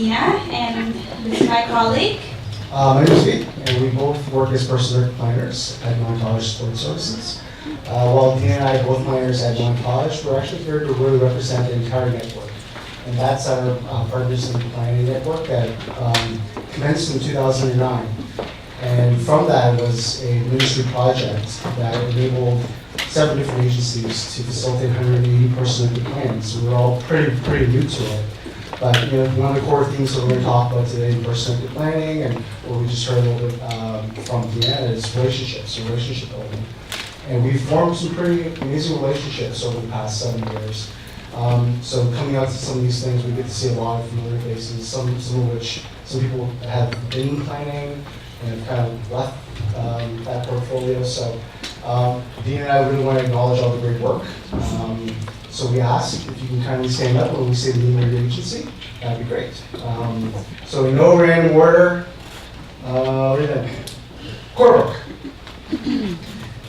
Dena, and this is my colleague. My name is Pete, and we both work as personal planners at non-college support services. While Dena and I both planners at non-college, we're actually here to really represent the entire network. And that's our Partners in Planning Network that commenced in 2009. And from that was a ministry project that enabled 7 different agencies to facilitate 180 personal plans. So we're all pretty new to it. But one of the core themes that we're going to talk about today in personal planning, and what we just heard a little bit from Dena, is relationships, relationship building. And we've formed some pretty amazing relationships over the past 7 years. So coming out to some of these things, we get to see a lot of familiar faces, some of which some people have been in planning and have kind of left that portfolio. So Dena and I really want to acknowledge all the great work. So we ask if you can kindly stand up when we say the name of your agency. That'd be great. So in no random order, Corbrook.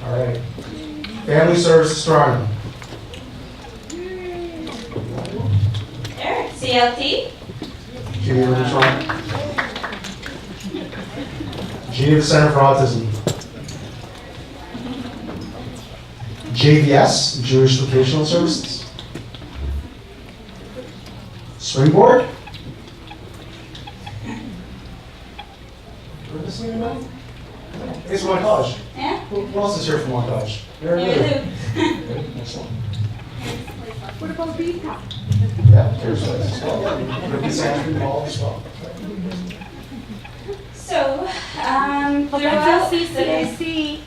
All right. Family Services Toronto. There, CLT. Community Toronto. Geneva Center for Autism. JVS, Jewish Vocational Services. Springboard. Heard this name about? It's my college. Yeah. Who else is here from my college? Very good. Excellent. What about Beta? Yeah, here's what as well. Ricky Sanders involved as well. So, But throughout just CCAC.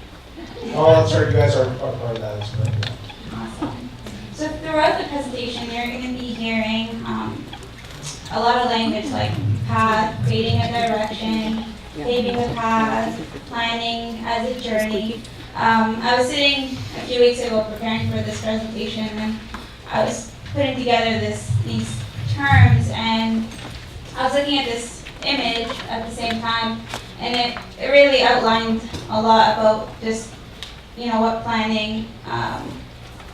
Oh, that's right. You guys are part of that as well. Awesome. So throughout the presentation, you're going to be hearing a lot of language like path, creating a direction, paving the path, planning as a journey. I was sitting a few weeks ago preparing for this presentation, and I was putting together these terms, and I was looking at this image at the same time, and it really outlined a lot about just what planning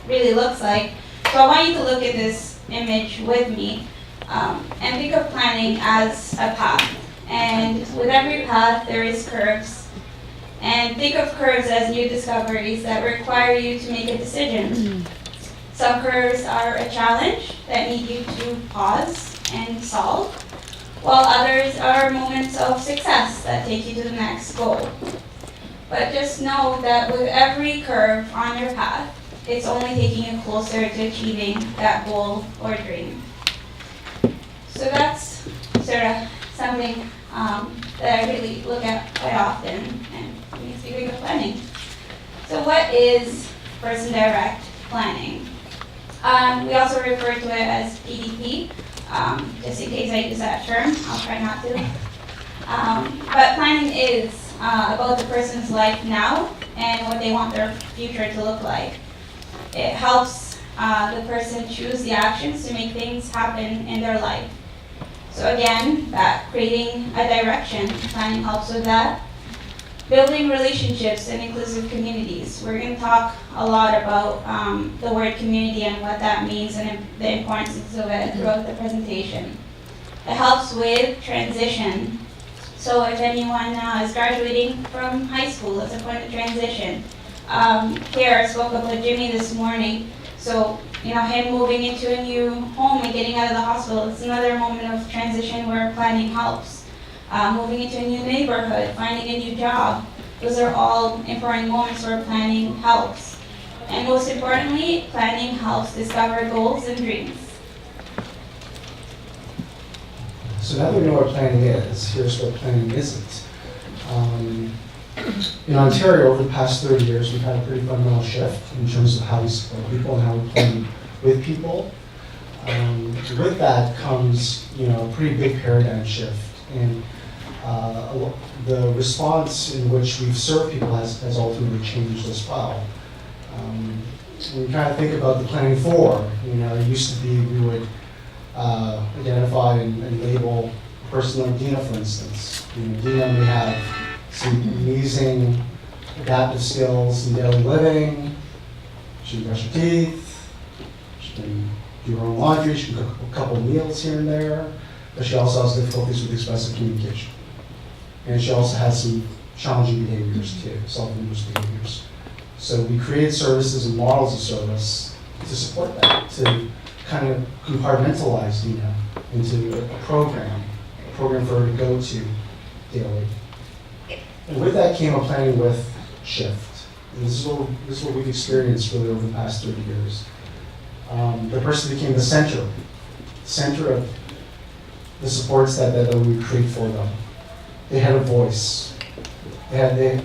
really looks like. So I want you to look at this image with me and think of planning as a path. And with every path, there is curves. And think of curves as new discoveries that require you to make a decision. Some curves are a challenge that need you to pause and solve, while others are moments of success that take you to the next goal. But just know that with every curve on your path, it's only taking you closer to achieving that goal or dream. So that's sort of something that I really look at quite often and speaking of planning. So what is person direct planning? We also refer to it as PDP, just in case I use that term. I'll try not to. But planning is about the person's life now and what they want their future to look like. It helps the person choose the actions to make things happen in their life. So again, that creating a direction, planning helps with that. Building relationships and inclusive communities. We're going to talk a lot about the word community and what that means and the importance of it throughout the presentation. It helps with transition. So if anyone is graduating from high school, it's a point of transition. Kara spoke about Jimmy this morning. So, him moving into a new home and getting out of the hospital, it's another moment of transition where planning helps. Moving into a new neighborhood, finding a new job. Those are all important moments where planning helps. And most importantly, planning helps discover goals and dreams. So now that we know what planning is, here's what planning isn't. In Ontario, over the past 30 years, we've had a pretty fundamental shift in terms of how we support people and how we plan with people. With that comes, a pretty big paradigm shift. And the response in which we've served people has ultimately changed as well. When you kind of think about the planning for, it used to be we would identify and label a person like Dena, for instance. Dena may have some amazing adaptive skills in daily living. She can brush her teeth. She can do her own laundry. She can cook a couple meals here and there. but she also has difficulties with expressive communication. And she also has some challenging behaviors too, self-induced behaviors. So we created services and models of service to support that, to kind of compartmentalize Dena into a program for her to go to daily. And with that came a planning with shift. And this is what we've experienced really over the past 30 years. The person became the center of the supports that we would create for them. They had a voice. They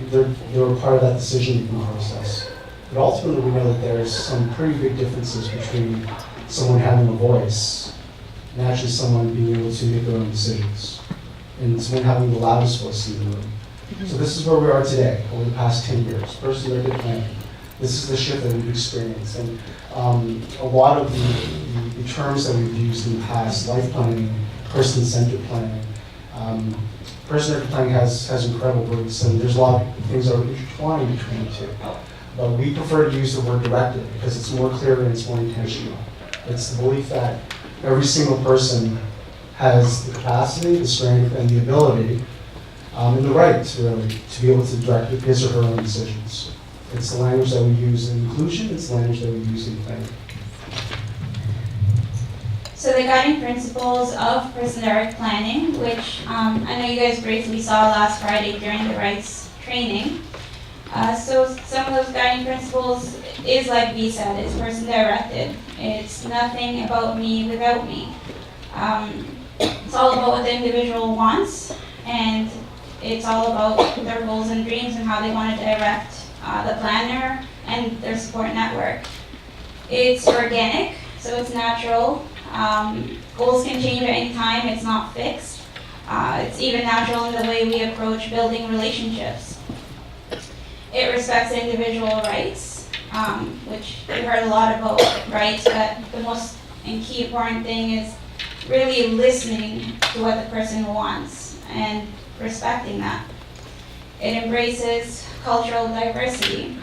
were part of that decision-making process. But ultimately, we know that there's some pretty big differences between someone having a voice and actually someone being able to make their own decisions, and someone having the loudest voice in the room. So this is where we are today, over the past 10 years, person-led planning. This is the shift that we've experienced. And a lot of the terms that we've used in the past, life planning, person-centered planning, person-centered planning has incredible roots, and there's a lot of things that are intertwined between the two. But we prefer to use the word directed because it's more clear and it's more intentional. It's the belief that every single person has the capacity, the strength, and the ability, and the right to be able to direct his or her own decisions. It's the language that we use in inclusion, it's the language that we use in planning. So the guiding principles of person-centered planning, which I know you guys briefly saw last Friday during the rights training. So some of those guiding principles is, like B said, is person-directed. It's nothing about me without me. It's all about what the individual wants, and it's all about their goals and dreams and how they want to direct the planner and their support network. It's organic, so it's natural. Goals can change at any time, it's not fixed. It's even natural in the way we approach building relationships. It respects individual rights, which we heard a lot about rights, but the most and key important thing is really listening to what the person wants and respecting that. It embraces cultural diversity.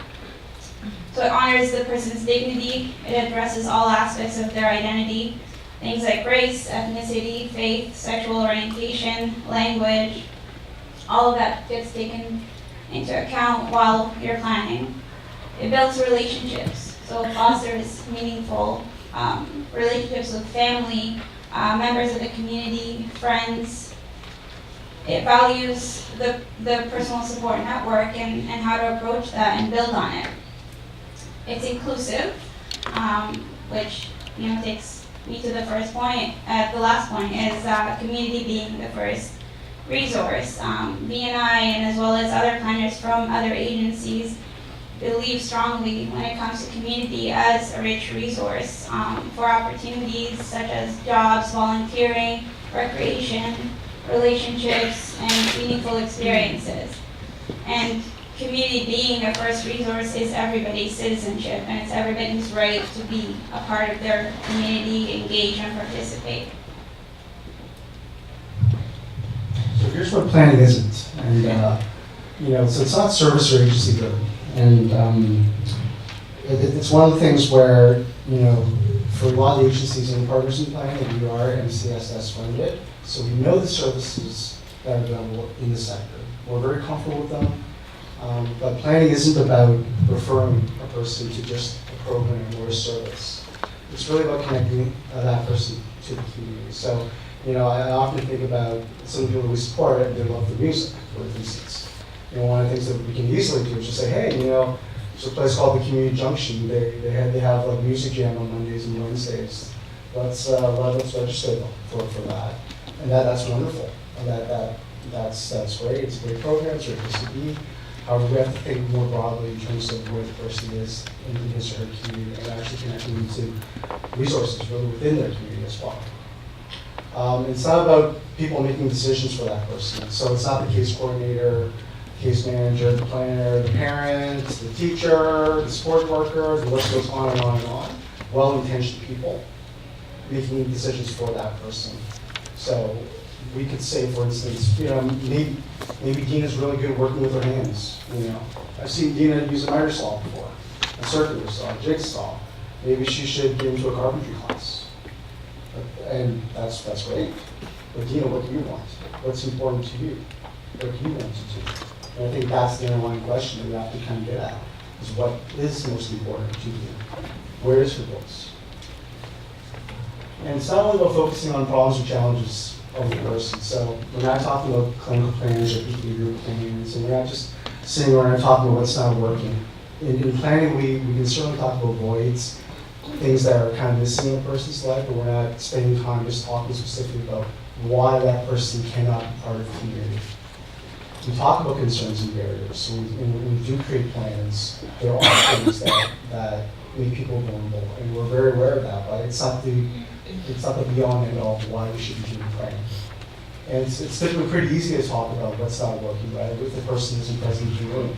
So it honors the person's dignity. It addresses all aspects of their identity. Things like race, ethnicity, faith, sexual orientation, language. All of that gets taken into account while you're planning. It builds relationships. So it fosters meaningful relationships with family, members of the community, friends. It values the personal support network and how to approach that and build on it. It's inclusive, which takes me to the first point. The last point is community being the first resource. B&I and as well as other planners from other agencies believe strongly when it comes to community as a rich resource for opportunities such as jobs, volunteering, recreation, relationships, and meaningful experiences. And community being a first resource is everybody's citizenship, and it's everybody's right to be a part of their community, engage, and participate. So here's what planning isn't, and so it's not service or agency driven, and it's one of the things where for a lot of agencies and partners in planning, we are MCSS funded, so we know the services that are available in the sector. We're very comfortable with them, but planning isn't about referring a person to just a program or a service. It's really about connecting that person to the community. So, I often think about some people we support, they love the music, for instance. One of the things that we can easily do is just say, hey, there's a place called the Community Junction. They have like music jam on Mondays and Wednesdays. Let's register them for that, and that's wonderful. And that's great. It's a great program. It's a great place to be. However, we have to think more broadly in terms of where the person is in his or her community, and actually connecting them to resources really within their community as well. It's not about people making decisions for that person. So it's not the case coordinator, case manager, the planner, the parent, the teacher, the support worker, the list goes on and on and on. Well-intentioned people making decisions for that person. So we could say, for instance, maybe Dena's really good working with her hands. I've seen Dena use a miter saw before, a circular saw, a jigsaw. Maybe she should get into a carpentry class. And that's great. But Dena, what do you want? What's important to you? What do you want to do? And I think that's the underlying question that we have to kind of get at, is what is most important to you? Where is your goals? And it's not only about focusing on problems or challenges of the person. So we're not talking about clinical plans or behavior plans, and we're not just sitting around and talking about what's not working. In planning, we can certainly talk about voids, things that are kind of missing in a person's life, but we're not spending time just talking specifically about why that person cannot be part of the community. We talk about concerns and barriers, so when we do create plans, there are things that make people vulnerable, and we're very aware of that, but it's not the beyond and all of why we should be doing planning. And it's typically pretty easy to talk about what's not working, right, if the person isn't present in the room.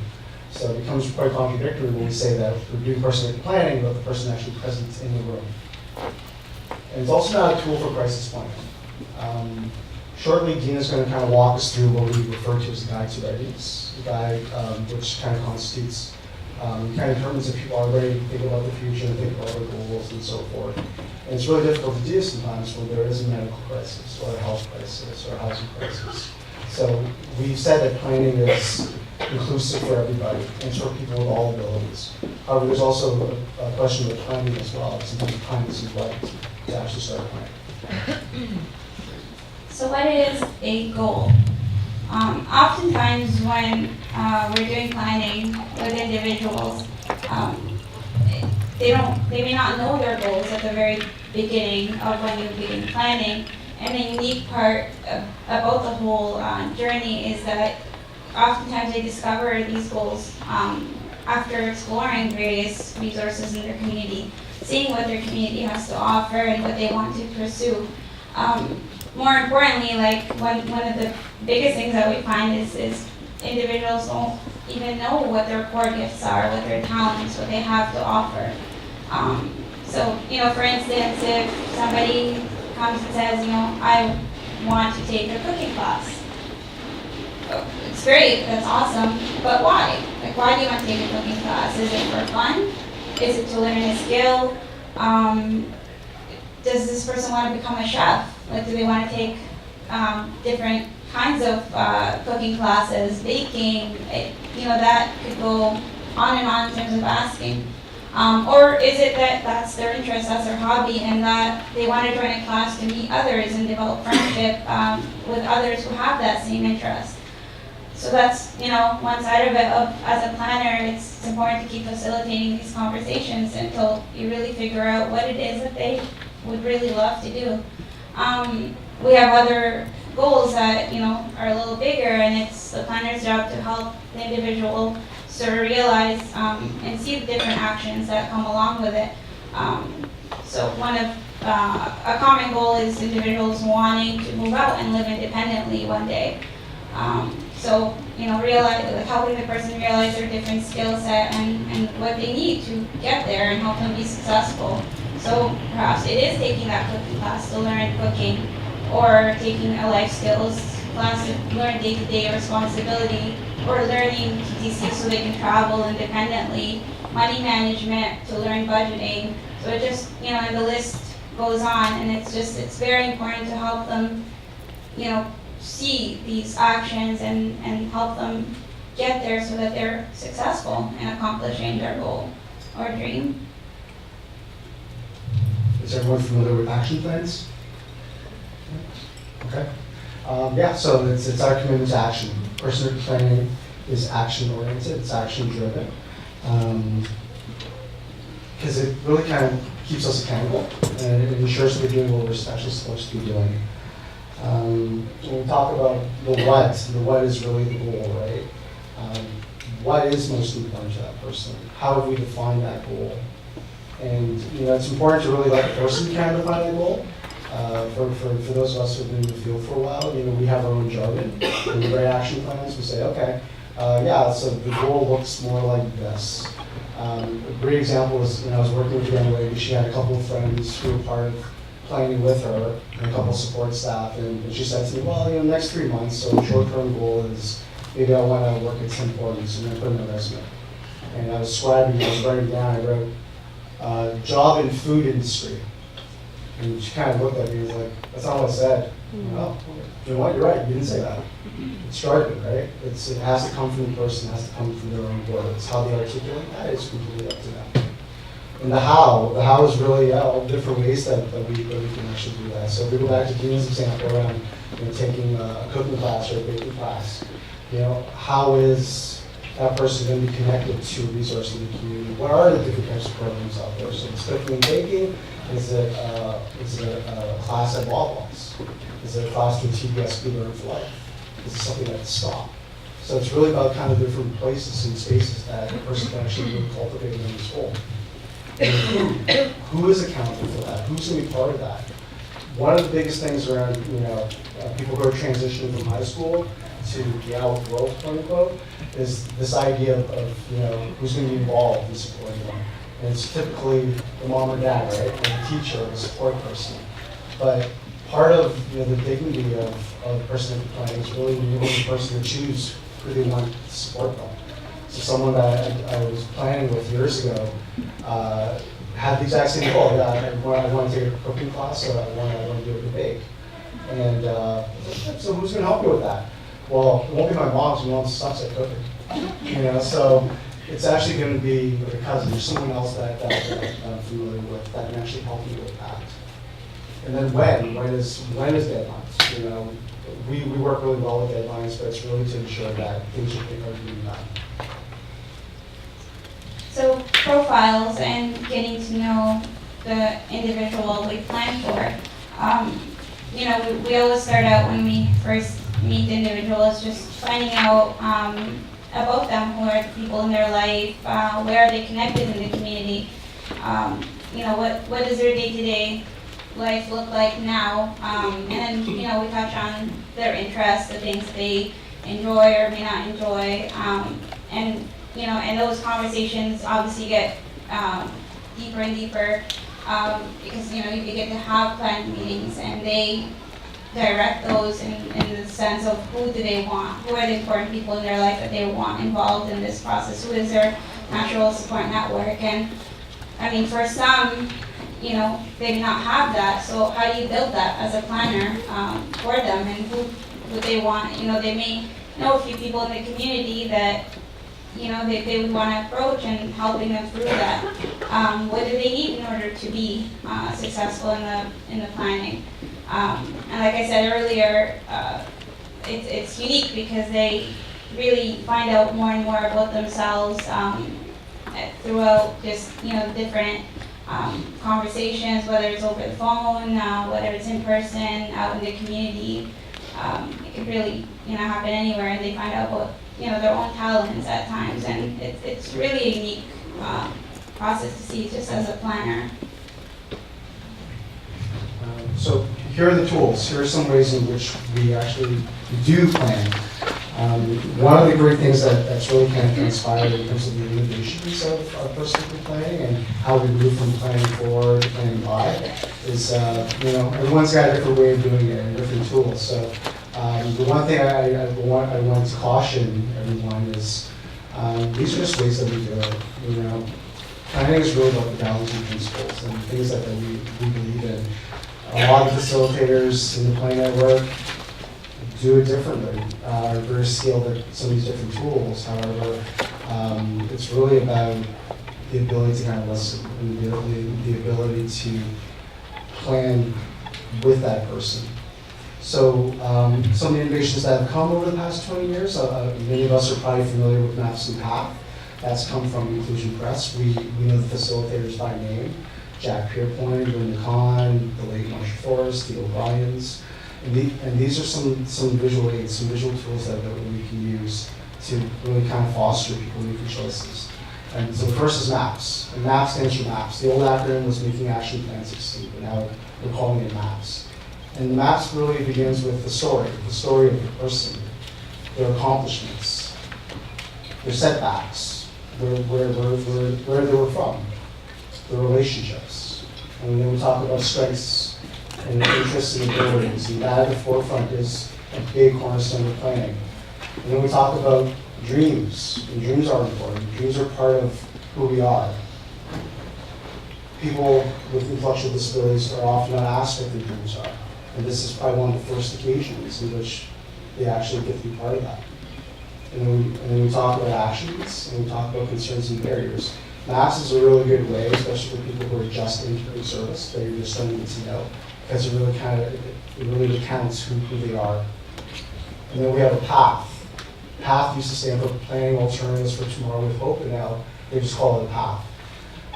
So it becomes quite contradictory when we say that we're doing person planning, but the person actually present in the room. And it's also not a tool for crisis planning. Shortly, Dena's going to kind of walk us through what we refer to as a guide to readiness, a guide which kind of constitutes, kind of determines if people are ready to think about the future, think about their goals, and so forth. And it's really difficult to do sometimes when there is a medical crisis, or a health crisis, or a housing crisis. So we've said that planning is inclusive for everybody, and it's for people with all abilities. However, there's also a question of timing as well. Sometimes time isn't right to actually start planning. So what is a goal? Oftentimes when we're doing planning with individuals, they may not know their goals at the very beginning of when you begin planning. And the unique part about the whole journey is that oftentimes they discover these goals after exploring various resources in their community, seeing what their community has to offer and what they want to pursue. More importantly, like one of the biggest things that we find is individuals don't even know what their core gifts are, what their talents, what they have to offer. So, for instance, if somebody comes and says, I want to take a cooking class. It's great, that's awesome, but why? Like, why do you want to take a cooking class? Is it for fun? Is it to learn a skill? Does this person want to become a chef? Like, do they want to take different kinds of cooking classes, baking? That could go on and on in terms of asking. Or is it that that's their interest, that's their hobby, and that they want to join a class to meet others and develop friendship with others who have that same interest? So that's, one side of it. As a planner, it's important to keep facilitating these conversations until you really figure out what it is that they would really love to do. We have other goals that, are a little bigger, and it's the planner's job to help the individual sort of realize and see the different actions that come along with it. So one of a common goal is individuals wanting to move out and live independently one day. So, helping the person realize their different skill set and what they need to get there and help them be successful. So perhaps it is taking that cooking class to learn cooking, or taking a life skills class to learn day-to-day responsibility, or learning TTC so they can travel independently, money management to learn budgeting. So it just, and the list goes on, and it's very important to help them, see these actions and help them get there so that they're successful in accomplishing their goal or dream. Is everyone familiar with action plans? Okay. So it's our commitment to action. Personal planning is action-oriented, it's action-driven. Because it really kind of keeps us accountable, and it ensures we're doing what we're actually supposed to be doing. When we talk about the what is really the goal, right? What is most important to that person? How have we defined that goal? And it's important to really let the person kind of define that goal. For those of us who've been in the field for a while, we have our own jargon. When we write action plans, we say, okay, so the goal looks more like this. A great example is, I was working with a young lady. She had a couple of friends who were part of planning with her, and a couple of support staff, and she said to me, well, next 3 months, so the short-term goal is maybe I want to work at Tim Hortons, so I'm going to put in a resume. And I was writing down, I wrote, job in food industry. And she kind of looked at me and was like, that's not what I said. Oh, you know what, you're right, you didn't say that. It's jargon, right? It has to come from the person, it has to come from their own words. How they articulate that is completely up to them. And the how is really all different ways that we can actually do that. So if we go back to Dena's example around taking a cooking class or a baking class, how is that person going to be connected to a resource in the community? What are the different types of programs out there? So it's cooking and baking. Is it a class at Wawa's? Is it a class through TBS We Learn for Life? Is it something that can stop? So it's really about kind of different places and spaces that a person can actually really cultivate in this whole. Who is accountable for that? Who's going to be part of that? One of the biggest things around, people who are transitioning from high school to the adult world, quote unquote, is this idea of who's going to be involved in supporting them. And it's typically the mom or dad, right? Or the teacher or the support person. But part of the dignity of the person in planning is really enabling the person to choose who they want to support them. So someone that I was planning with years ago had the exact same goal. I want to take a cooking class, or I want to do it with bake. And so who's going to help me with that? Well, it won't be my mom, because my mom sucks at cooking. So it's actually going to be a cousin or someone else that I'm familiar with that can actually help me with that. And then when is deadlines? We work really well with deadlines, but it's really to ensure that things are being done. So profiles and getting to know the individual we plan for. We always start out when we first meet the individual is just finding out about them, who are the people in their life, where are they connected in the community, what does their day-to-day life look like now, and then we touch on their interests, the things they enjoy or may not enjoy, and those conversations obviously get deeper and deeper because you get to have planned meetings and they direct those in the sense of who do they want, who are the important people in their life that they want involved in this process, who is their natural support network. And I mean, for some, they may not have that, so how do you build that as a planner for them, and who they want? They may know a few people in the community that they would want to approach and helping them through that. What do they need in order to be successful in the planning? And like I said earlier, it's unique because they really find out more and more about themselves throughout just different conversations, whether it's over the phone, whether it's in person, out in the community. It could really happen anywhere, and they find out about their own talents at times, and it's really a unique process to see just as a planner. So here are the tools. Here are some ways in which we actually do plan. One of the great things that's really kind of inspired in terms of the innovations of personal planning and how we move from planning forward to planning by is, everyone's got a different way of doing it and different tools. So the one thing I want to caution everyone is these are just ways that we do it. Planning is really about the balancing principles and things that we believe in. A lot of facilitators in the planning network do it differently, are very skilled at some of these different tools. However, it's really about the ability to kind of listen and the ability to plan with that person. So some of the innovations that have come over the past 20 years, many of us are probably familiar with Maps and Path. That's come from Inclusion Press. We know the facilitators by name: Jack Pierpoint, Linda Kahn, the late Marsha Forrest, the O'Briens. And these are some visual aids, some visual tools that we can use to really kind of foster people making choices. And so the first is MAPS. And MAPS stands for MAPS. The old acronym was Making Action Plan 16, but now we're calling it MAPS. And the MAPS really begins with the story of the person, their accomplishments, their setbacks, where they were from, the relationships. And then we talk about strengths and interests and abilities, and that at the forefront is a big cornerstone of planning. And then we talk about dreams, and dreams are important. Dreams are part of who we are. people with intellectual disabilities are often not asked what their dreams are. And this is probably one of the first occasions in which they actually get to be part of that. And then we talk about actions, and we talk about concerns and barriers. Maps is a really good way, especially for people who are just entering service, that you're just starting to get to know, because it really recounts who they are. And then we have a path. PATH used to stand for Planning Alternatives for Tomorrow with Hope, and now they just call it a path.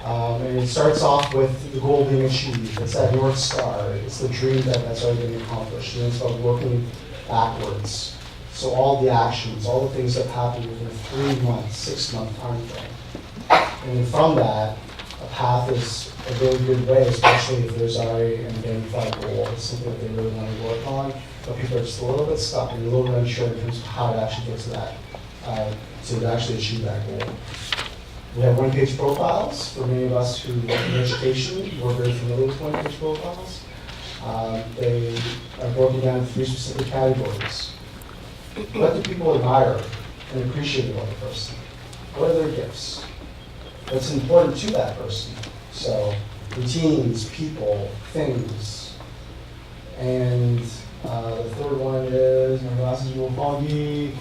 And it starts off with the goal being achieved. It's that North Star. It's the dream that's already been accomplished. And it's about working backwards. So all the actions, all the things that happen within a 3-month, 6-month time frame. And then from that, a path is a really good way, especially if there's already an identified goal. It's something that they really want to work on. But people are just a little bit stuck and a little bit unsure in terms of how to actually get to that, to actually achieve that goal. We have one-page profiles. For many of us who work in education, we're very familiar with one-page profiles. They are broken down into 3 specific categories. What do people admire and appreciate about the person? What are their gifts? What's important to that person? So routines, people, things. And the third one is, my glasses are a little foggy.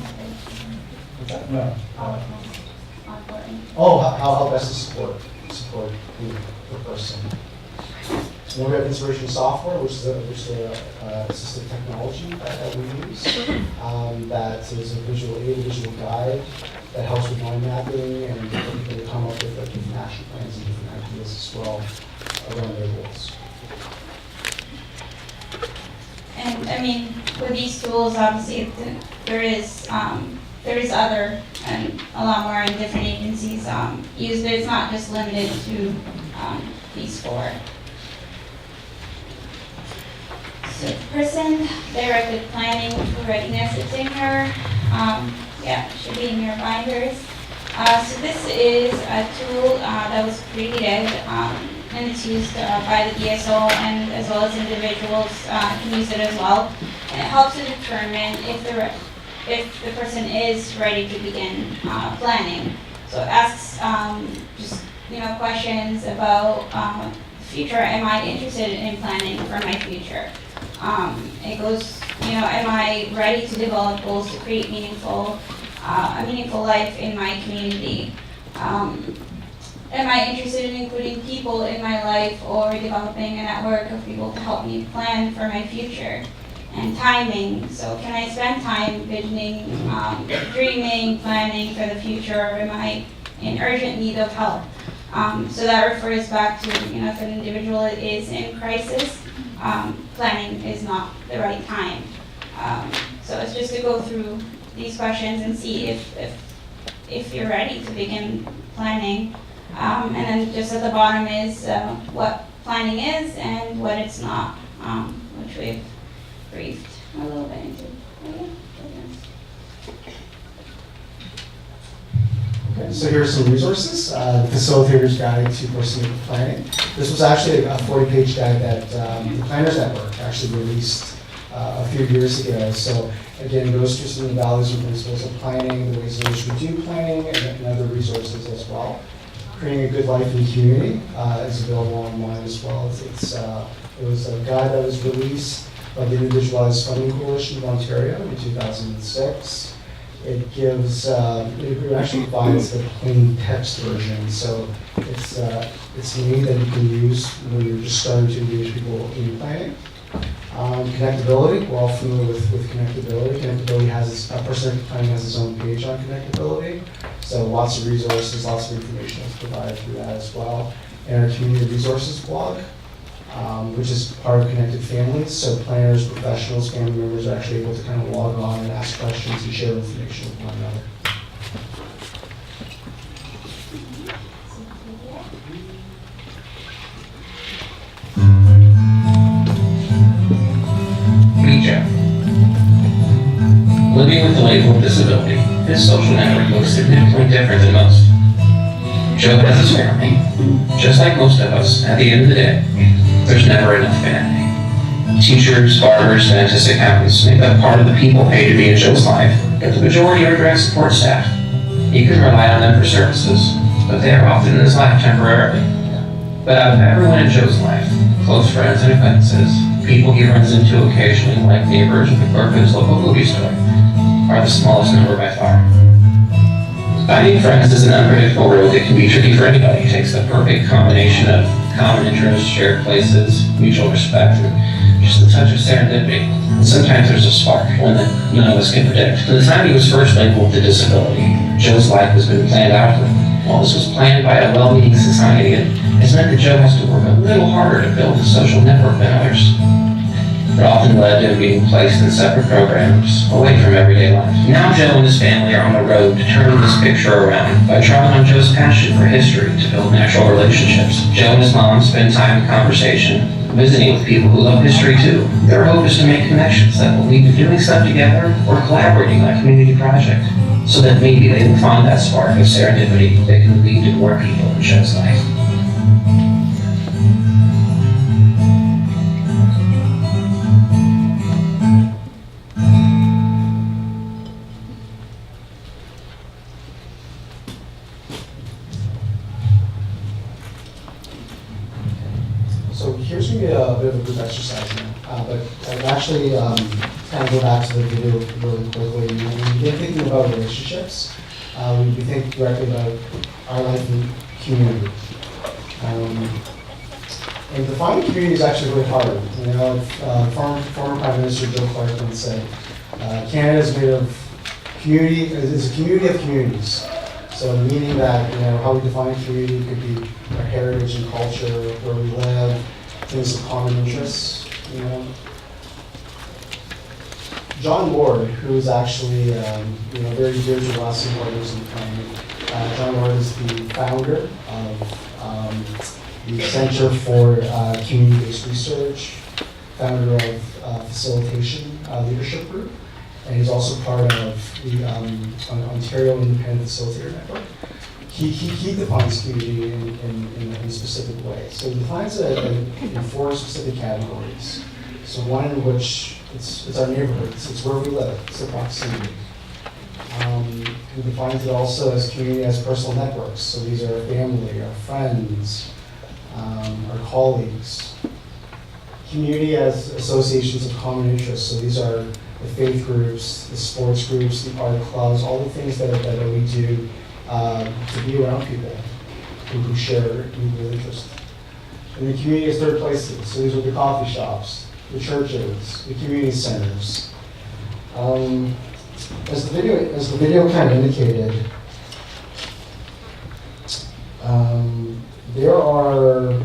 What's that? No. Oh, how best to support the person. And then we have inspiration software, which is a assistive technology that we use. That is a visual aid, a visual guide that helps with mind mapping and people to come up with different action plans and different ideas as well around their goals. And I mean, with these tools, obviously, there is other and a lot more in different agencies use, but it's not just limited to these 4. So person-directed planning for readiness, it's in your, it should be in your binders. So this is a tool that was created and it's used by the DSO and as well as individuals can use it as well. And it helps to determine if the person is ready to begin planning. So it asks just questions about the future. Am I interested in planning for my future? It goes, am I ready to develop goals to create a meaningful life in my community? Am I interested in including people in my life or developing a network of people to help me plan for my future? And timing, so can I spend time visioning, dreaming, planning for the future, or am I in urgent need of help? So that refers back to, if an individual is in crisis, planning is not the right time. So it's just to go through these questions and see if you're ready to begin planning. And then just at the bottom is what planning is and what it's not, which we've briefed a little bit into. Okay, so here are some resources. The Facilitator's Guide to Personal Planning. This was actually a 40-page guide that the Planners Network actually released a few years ago. So again, it goes through some of the values and principles of planning, the ways in which we do planning, and other resources as well. Creating a Good Life in Community is available online as well. It was a guide that was released by the Individualized Funding Coalition of Ontario in 2006. It gives, it actually provides the plain text version, so it's an aid that you can use when you're just starting to engage people in planning. ConnectABILITY, we're all familiar with ConnectABILITY. ConnectABILITY has, Person Planning has its own page on ConnectABILITY, so lots of resources, lots of information is provided through that as well. And our community resources blog, which is part of Connected Families, so planners, professionals, family members are actually able to kind of log on and ask questions and share information with one another. Meet Jeff. Living with a label of disability, his social network looks significantly different than most. Joe has his family. Just like most of us, at the end of the day, there's never enough family. Teachers, barbers, dentists, accountants make up part of the people paid to be in Joe's life, but the majority are direct support staff. He can rely on them for services, but they are often in his life temporarily. But out of everyone in Joe's life, close friends and acquaintances, people he runs into occasionally, like neighbors or his local movie store, are the smallest number by far. Finding friends is an unpredictable road that can be tricky for anybody. It takes the perfect combination of common interests, shared places, mutual respect, and just a touch of serendipity. And sometimes there's a spark, one that none of us can predict. From the time he was first labeled with a disability, Joe's life has been planned out for him. While this was planned by a well-meaning society, it has meant that Joe has to work a little harder to build a social network than others. It often led to him being placed in separate programs, away from everyday life. Now Joe and his family are on the road to turn this picture around by drawing on Joe's passion for history to build natural relationships. Joe and his mom spend time in conversation, visiting with people who love history too. Their hope is to make connections that will lead to doing stuff together or collaborating on a community project, so that maybe they will find that spark of serendipity that can lead to more people in Joe's life. So here's going to be a bit of a group exercise now, but I'll actually kind of go back to the video really quickly. When we begin thinking about relationships, we think directly about our life in community. And defining community is actually really hard. You know, former Prime Minister Joe Clark once said, Canada is made of community, is a community of communities. So meaning that, you know, how we define community could be our heritage and culture, where we live, things of common interests, you know. John Ward, who is actually, you know, very dear to us and others in the family. John Ward is the founder of the Center for Community-Based Research, founder of Facilitation Leadership Group, and he's also part of the Ontario Independent Facilitator Network. He defines community in a specific way. So he defines it in 4 specific categories. So one in which it's our neighborhoods, it's where we live, it's the proximity. He defines it also as community as personal networks. So these are our family, our friends, our colleagues. Community as associations of common interests. So these are the faith groups, the sports groups, the art clubs, all the things that we do to be around people who share mutual interest. And the community is third places. So these are the coffee shops, the churches, the community centers. As the video kind of indicated, there are,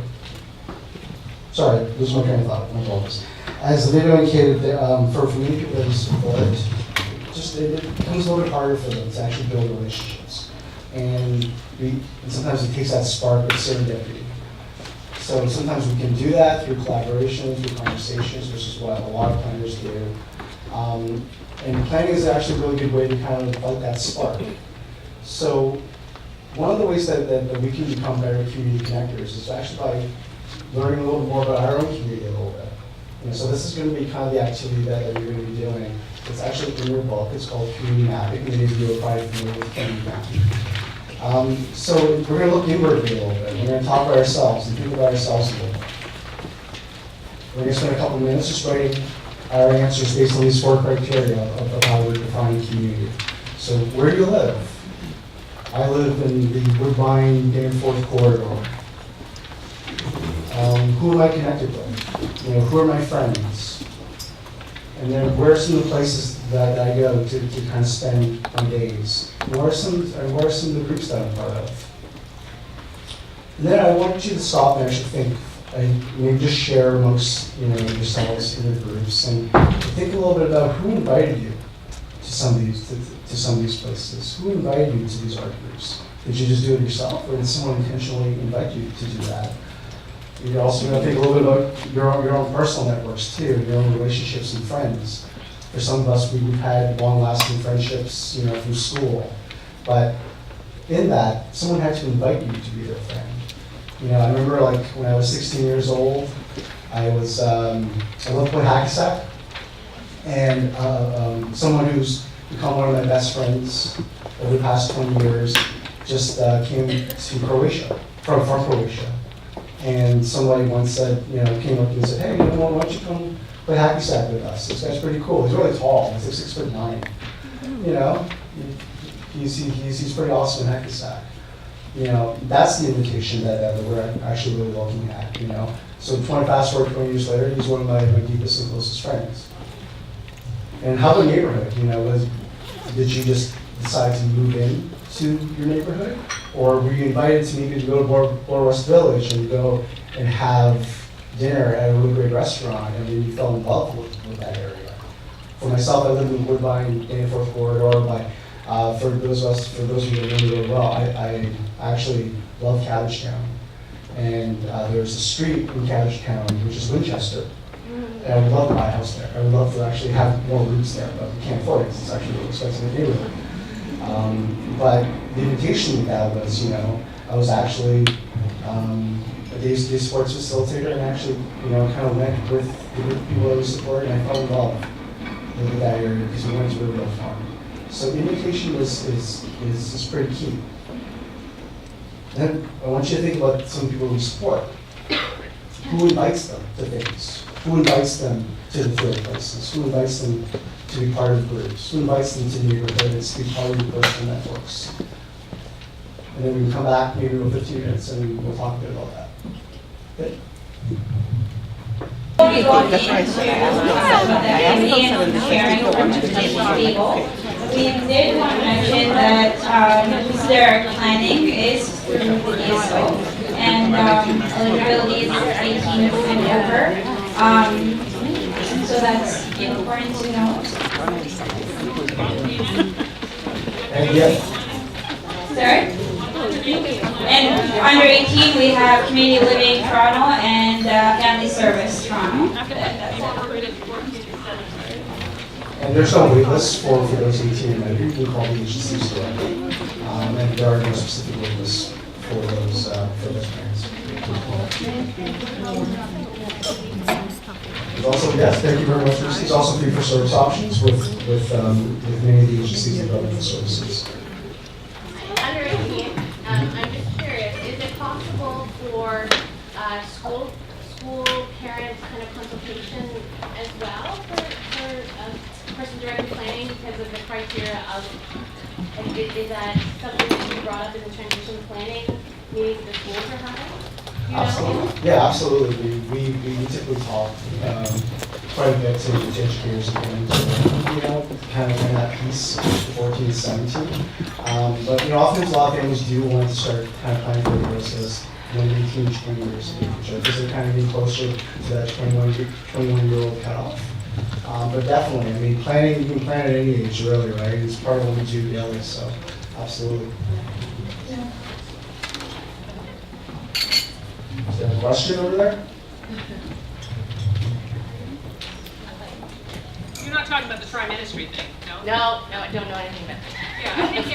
sorry, losing my train of thought, my apologies. As the video indicated, for many people that is employed, it becomes a little bit harder for them to actually build relationships. And sometimes it takes that spark of serendipity. So sometimes we can do that through collaboration, through conversations, which is what a lot of planners do. And planning is actually a really good way to kind of light that spark. So one of the ways that we can become better community connectors is actually by learning a little more about our own community a little bit. So this is going to be kind of the activity that you're going to be doing. It's actually in your book. It's called Community Mapping. Many of you are probably familiar with community mapping. So we're going to look inwardly a little bit. We're going to talk about ourselves and think about ourselves a little bit. We're going to spend a couple of minutes just writing our answers based on these 4 criteria of how we're defining community. So where do you live? I live in the Woodbine Danforth corridor. Who am I connected with? Who are my friends? And then where are some of the places that I go to kind of spend my days? And what are some of the groups that I'm part of? And then I want you to stop and actually think, and maybe just share amongst yourselves in the groups, and think a little bit about who invited you to some of these places. Who invited you to these art groups? Did you just do it yourself, or did someone intentionally invite you to do that? You're also going to think a little bit about your own personal networks too, your own relationships and friends. For some of us, we've had long-lasting friendships, from school. But in that, someone had to invite you to be their friend. I remember when I was 16 years old, I loved to play hack-a-sack, and someone who's become one of my best friends over the past 20 years just came to Croatia, from Croatia. And somebody once said, came up to me and said, hey, why don't you come play hacky sack with us? This guy's pretty cool. He's really tall. He's like 6'9". He's pretty awesome in hacky sack. That's the invitation that we're actually really looking at. So fast forward 20 years later, he's one of my deepest and closest friends. And how about neighborhood? Did you just decide to move in to your neighborhood, or were you invited to maybe to go to Bloor West Village and go and have dinner at a really great restaurant, and then you fell in love with that area? For myself, I live in Woodbine, Dena Fourth Corridor. For those of you that know me really well, I actually love Cabbagetown, and there's a street in Cabbagetown which is Winchester. And I would love to buy a house there. I would love to actually have more roots there, but we can't afford it because it's actually really expensive in the neighborhood. But the invitation we got was, I was actually a day sports facilitator, and actually, kind of went with the group of people I was supporting, and I fell in love with that area because we went to a real farm. So the invitation is pretty key. Then I want you to think about some people we support. Who invites them to things? Who invites them to the field places? Who invites them to be part of groups? Who invites them to the neighborhoods to be part of the personal networks? And then we can come back maybe in 15 minutes and we'll talk a bit about that. Good? We go into some of the activity and sharing from the table. We did want to mention that their planning is through the DSTO, and eligibility is 18 and over. So that's important to note. And yet, Sorry? And under 18, we have Community Living Toronto and Family Service Toronto. and there's no wait list for those 18 and under. You can call the agencies directly. And there are no specific wait lists for those parents. There's also, yes, thank you very much. There's also fee for service options with many of the agencies that provide the services. Under 18, I'm just curious, is it possible for school parent kind of consultation as well for person directed planning because of the criteria of, is that something that you brought up in the transition planning meetings that the schools are having? Absolutely. Yeah, absolutely. We typically talk quite a bit to educators and kind of in that piece, 14 to 17. But often a lot of families do want to start kind of planning for the process when 18 to 20 years of age, because they're kind of getting closer to that 21-year-old cutoff. But definitely, I mean, you can plan at any age, really, right? It's part of what we do daily, so absolutely. Is there a question over there? You're not talking about the tri-ministry thing, no? No, I don't know anything about that. Yeah, I think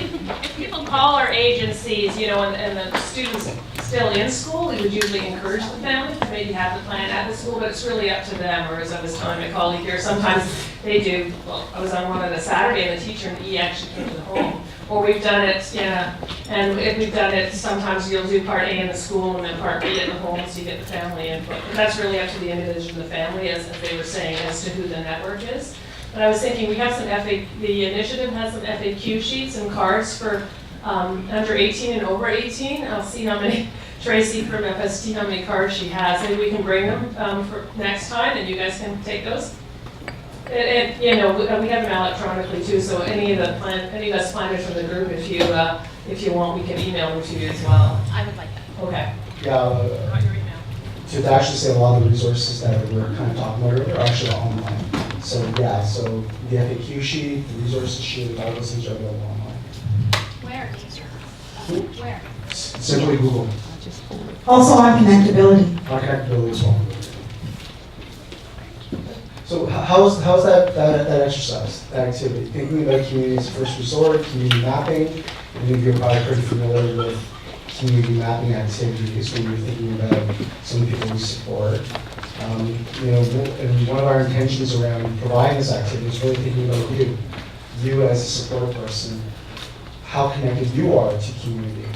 if people call our agencies, and the student's still in school, we would usually encourage the family to maybe have the plan at the school, but it's really up to them. Or as I was telling my colleague here, sometimes they do, I was on one on a Saturday and the teacher and the actually came to the home. Or we've done it, and if we've done it, sometimes you'll do part A in the school and then part B at the home, so you get the family input. But that's really up to the individual and the family, as they were saying, as to who the network is. But I was thinking, we have some the initiative has some FAQ sheets and cards for under 18 and over 18. I'll see how many, Tracy from FST, how many cards she has. Maybe we can bring them for next time, and you guys can take those. And we have them electronically too, so any of us planners from the group, if you want, we can email them to you as well. I would like that. Okay. Yeah. Got your email. To actually say a lot of the resources that we're kind of talking about earlier are actually online. So yeah, so the FAQ sheet, the resources sheet, all those things are available online. Where? Where? Simply Google. Also on ConnectABILITY. On ConnectABILITY as well. So how's that exercise, that activity? Thinking about community as a first resort, community mapping, and maybe you're probably pretty familiar with community mapping activities when you're thinking about some of the people we support. And one of our intentions around providing this activity is really thinking about you as a support person, how connected you are to community.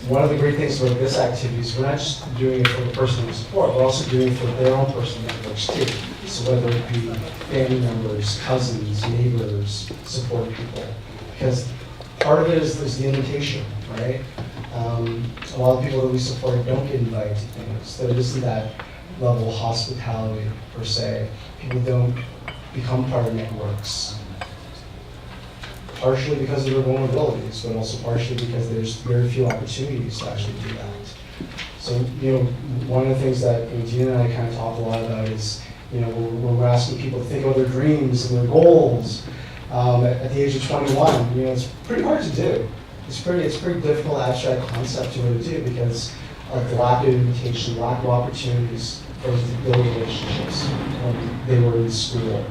one of the great things about this activity is we're not just doing it for the person we support, we're also doing it for their own personal networks too. So whether it be family members, cousins, neighbors, support people. Because part of it is the invitation, right? A lot of people that we support don't get invited to things. There isn't that level of hospitality per se. People don't become part of networks. Partially because of their vulnerabilities, but also partially because there's very few opportunities to actually do that. So, one of the things that Dena and I kind of talk a lot about is, when we're asking people to think about their dreams and their goals at the age of 21, it's pretty hard to do. It's pretty difficult abstract concept to really do because of the lack of invitation, lack of opportunities for them to build relationships when they were in school.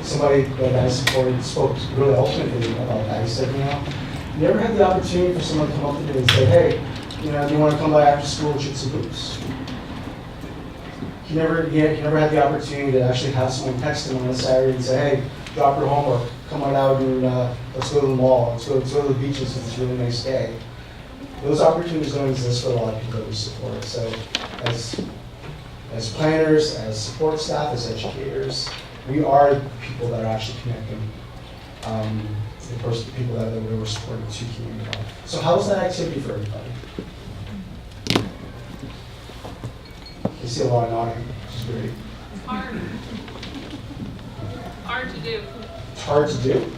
Somebody that I supported spoke really eloquently about that. He said, you never had the opportunity for someone to come up to me and say, hey, do you want to come by after school and shoot some hoops? He never had the opportunity to actually have someone text him on a Saturday and say, hey, drop your homework, come on out and let's go to the mall, let's go to the beaches because it's a really nice day. Those opportunities don't exist for a lot of people that we support. So as planners, as support staff, as educators, we are the people that are actually connecting the people that we were supporting to community life. So how was that activity for everybody? You see a lot of nodding, which is great. Hard. Hard to do. It's hard to do.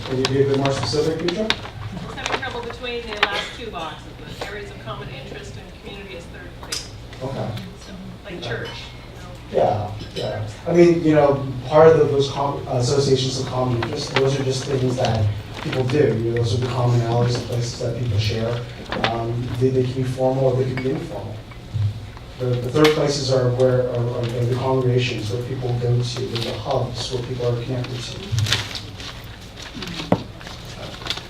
Can you be a bit more specific, Petra? I was having trouble between the last two boxes, the areas of common interest and community as third place. Okay. So, like church. Yeah. I mean, part of those associations of common interest, those are just things that people do. Those are the commonalities of places that people share. They can be formal or they can be informal. The third places are where are the congregations where people go to, the hubs where people are connected to.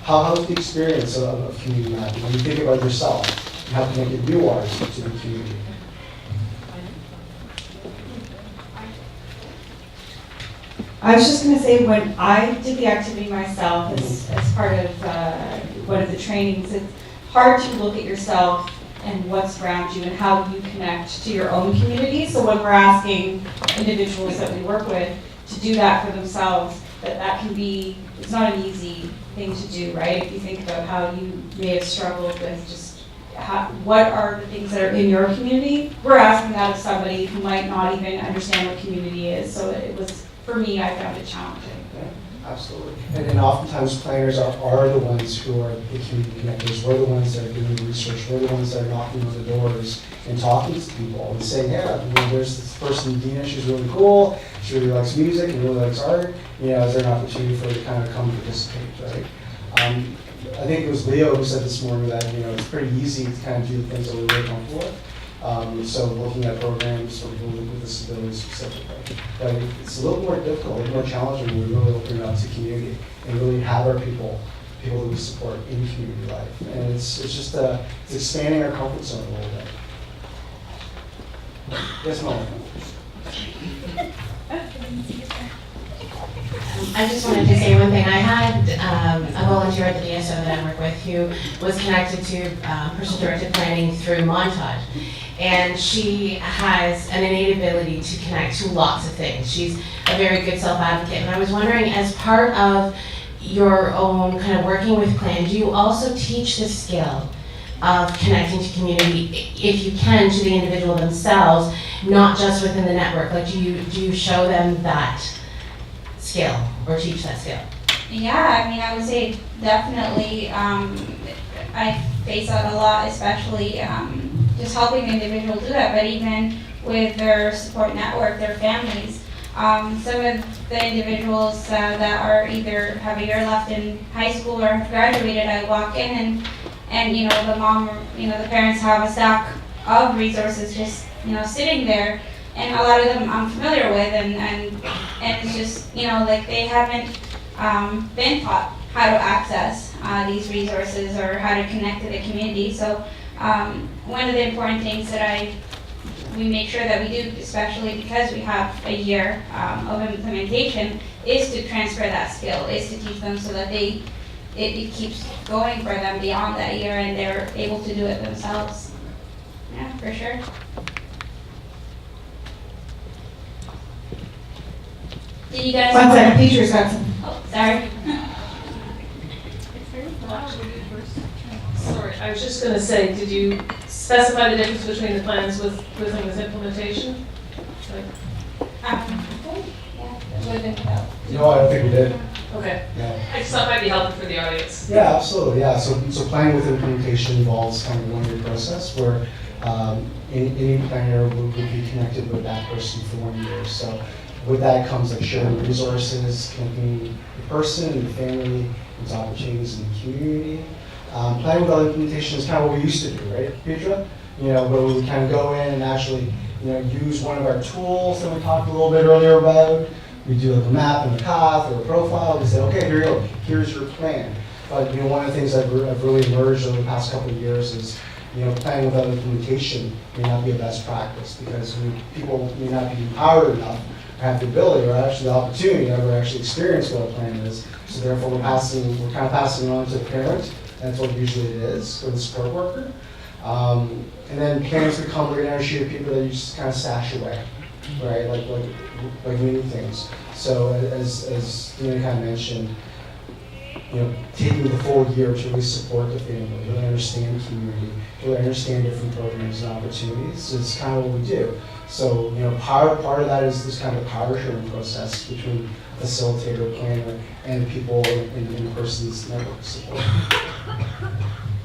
How's the experience of community mapping? When you think about yourself and how connected you are to the community? I was just going to say, when I did the activity myself as part of one of the trainings, it's hard to look at yourself and what's around you and how you connect to your own community. So when we're asking individuals that we work with to do that for themselves, that can be, it's not an easy thing to do, right? If you think about how you may have struggled with just what are the things that are in your community, we're asking that of somebody who might not even understand what community is. So it was, for me, I found it challenging. Yeah, absolutely. And oftentimes planners are the ones who are the community connectors. We're the ones that are doing the research. We're the ones that are knocking on the doors and talking to people and saying, yeah, there's this person, Dena, she's really cool. She really likes music and really likes art. Is there an opportunity for her to kind of come participate, right? I think it was Leo who said this morning that it's pretty easy to kind of do the things that we're really comfortable with. So looking at programs for people with disabilities specifically. But it's a little more difficult, a little more challenging when we really open it up to community and really have our people that we support in community life. And it's just it's expanding our comfort zone a little bit. Yes, Mo? I just wanted to say one thing. I had a volunteer at the DSTO that I work with who was connected to person-directed planning through Montage. And she has an innate ability to connect to lots of things. She's a very good self-advocate. And I was wondering, as part of your own kind of working with Plan, do you also teach the skill of connecting to community, if you can, to the individual themselves, not just within the network? Like, do you show them that skill or teach that skill? Yeah, I mean, I would say definitely. I face that a lot, especially just helping the individual do that, but even with their support network, their families. Some of the individuals that are either have a year left in high school or have graduated, I walk in and the mom, the parents have a stack of resources just, sitting there. And a lot of them I'm familiar with, and it's just, like they haven't been taught how to access these resources or how to connect to the community. So one of the important things that we make sure that we do, especially because we have a year of implementation, is to transfer that skill, is to teach them so that they it keeps going for them beyond that year and they're able to do it themselves. Yeah, for sure. Did you guys? One second, Peter's got some. Oh, sorry. Sorry, I was just gonna say, did you specify the difference between the plans with and with implementation? Like, Yeah, it would have been about. No, I don't think we did. okay, Yeah. I just thought it might be helpful for the audience. Yeah, absolutely, yeah. So planning with implementation involves kind of a one-year process where any planner would be connected with that person for 1 year. So with that comes like sharing resources, connecting the person and the family into opportunities in the community. Planning without implementation is kind of what we used to do, right, Pedro? You know, where we kind of go in and actually, you know, use one of our tools that we talked a little bit earlier about. We do like a map and a path or a profile. We say, okay, here you go. Here's your plan. But you know, one of the things that have really emerged over the past couple of years is, you know, planning without implementation may not be a best practice because people may not be empowered enough or have the ability or actually the opportunity to ever actually experience what a plan is. So therefore, we're kind of passing it on to the parent. That's what usually it is for the support worker. And then plans become like an energy sheet of people that you just kind of stash away, right? Like many things. So as Dena kind of mentioned, you know, taking the full year to really support the family, really understand the community, really understand different programs and opportunities is kind of what we do. So, you know, part of that is this kind of power sharing process between facilitator, planner, and the people in the person's network support.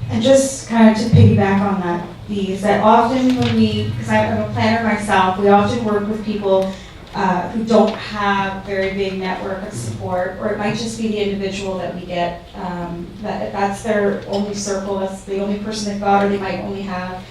And just kind of to piggyback on that, is that often when because I'm a planner myself, we often work with people who don't have very big network of support, or it might just be the individual that we get, that's their only circle, that's the only person they've got, or they might only have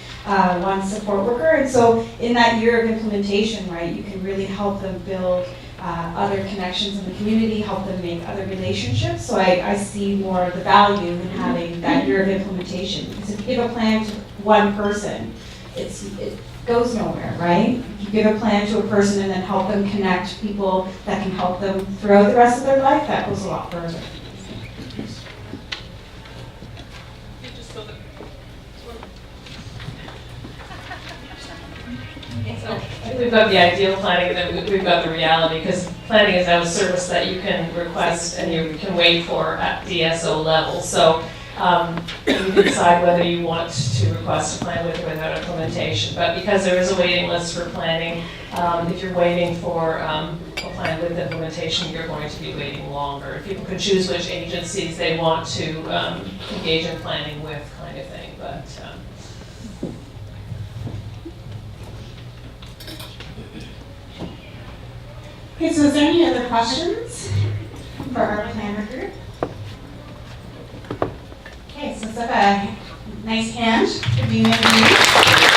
one support worker. And so in that year of implementation, right, you can really help them build other connections in the community, help them make other relationships. So I see more of the value in having that year of implementation. Because if you give a plan to one person, it goes nowhere, right? If you give a plan to a person and then help them connect people that can help them throughout the rest of their life, that goes a lot further. So I think we've got the ideal planning, and then we've got the reality, because planning is now a service that you can request and you can wait for at DSO level. So you can decide whether you want to request a plan with or without implementation. But because there is a waiting list for planning, if you're waiting for a plan with implementation, you're going to be waiting longer. People can choose which agencies they want to engage in planning with, kind of thing. But Okay, so is there any other questions for our planner group? Okay, so let's have a nice hand for being with me.